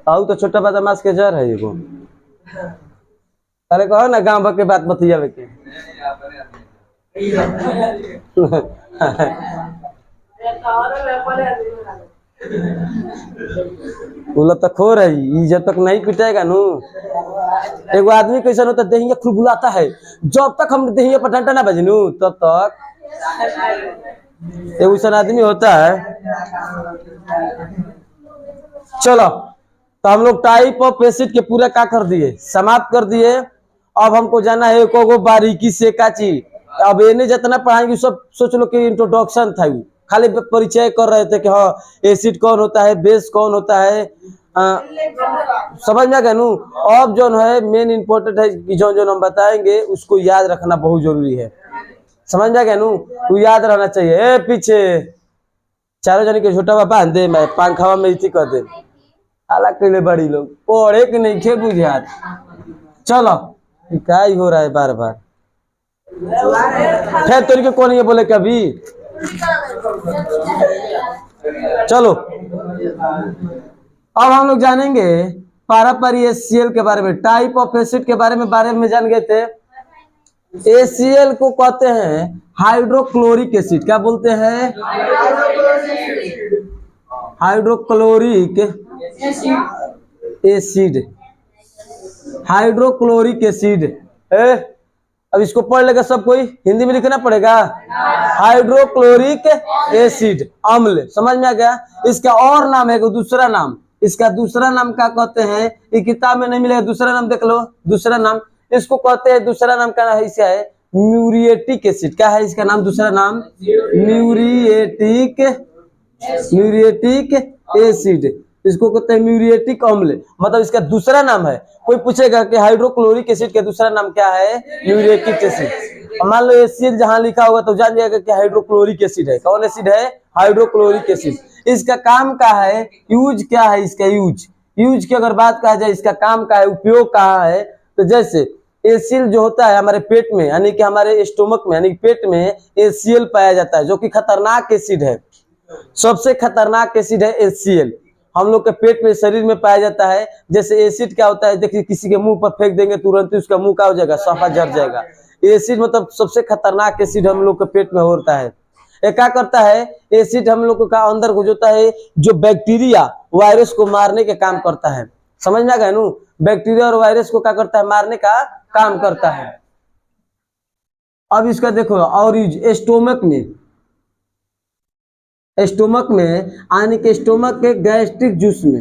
आऊ तो छोटा बदमाश के जर है एगो। अरे कहो ना गांव भर के बात बतियावे के। बोला तो खोर है, ये जब तक नहीं पिटेगा नु। एगो आदमी कैसा होता देहिया खूब बुलाता है, जब तक हम देहिया पर डंडा ना बजनू तब तक एगो ऐसा आदमी होता है। चलो तो हम लोग टाइप ऑफ एसिड के पूरा का कर दिए, समाप्त कर दिए। अब हमको जाना है को बारीकी से का चीज। अब इन्हें जितना पढ़ाएंगे सब सोच लो कि इंट्रोडक्शन था, वो खाली परिचय कर रहे थे कि हाँ एसिड कौन होता है, बेस कौन होता है, समझ में गए नू। अब जो है मेन इंपॉर्टेंट है कि जो जो हम बताएंगे उसको याद रखना बहुत जरूरी है, समझ में गए नू। तू याद रहना चाहिए। ए पीछे चारों जन के छोटा बाबा दे मैं पंखावा में इसी कर दे अलग के लिए बड़ी लोग पढ़े कि नहीं खे बुझात। चलो क्या ही हो रहा है बार बार, फिर तो इनके कौन ये बोले कभी। चलो अब हम लोग जानेंगे पारापरी HCl के बारे में, टाइप ऑफ एसिड के बारे में जान गए थे। HCl को कहते हैं हाइड्रोक्लोरिक एसिड। क्या बोलते हैं? Hydrochloric acid, hydrochloric acid. अब इसको पढ़ लेगा सब कोई, हिंदी में लिखना पड़ेगा। हाइड्रोक्लोरिक एसिड अम्ल, समझ में आ गया। इसका और नाम है दूसरा नाम, इसका दूसरा नाम क्या कहते हैं, ये किताब में नहीं मिलेगा। दूसरा नाम देख लो, दूसरा नाम इसको कहते हैं, दूसरा नाम क्या है इसका है म्यूरिएटिक एसिड। क्या है इसका नाम, दूसरा नाम म्यूरिएटिक एसिड। इसको कहते हैं म्यूरिएटिक अम्ल, मतलब इसका दूसरा नाम है। कोई पूछेगा कि हाइड्रोक्लोरिक एसिड का दूसरा नाम क्या है, म्यूरिएटिक एसिड। मान लो एसिड जहां लिखा होगा तो जान जाएगा कि हाइड्रोक्लोरिक एसिड है। कौन एसिड है? Hydrochloric acid. इसका काम क्या है, यूज क्या है इसका, यूज की अगर बात कहा जाए इसका काम क्या है, उपयोग कहाँ है, तो जैसे HCl जो होता है हमारे पेट में, यानी कि हमारे स्टोमक में यानी पेट में HCl पाया जाता है, जो कि खतरनाक एसिड है। सबसे खतरनाक एसिड है HCl, हम लोग के पेट में शरीर में पाया जाता है। जैसे एसिड क्या होता है, देखिए किसी के मुंह पर फेंक देंगे तुरंत ही उसका मुंह क्या हो जाएगा, साफा जर जाएगा। एसिड मतलब सबसे खतरनाक एसिड हम लोग के पेट में होता है। ये क्या करता है, एसिड हम लोग का अंदर हो जाता है, जो बैक्टीरिया वायरस को मारने के काम करता है। समझ में आ गया नू, बैक्टीरिया और वायरस को क्या करता है, मारने का काम करता है। अब इसका देखो और स्टोमक में यानी कि स्टोमक के गैस्ट्रिक जूस में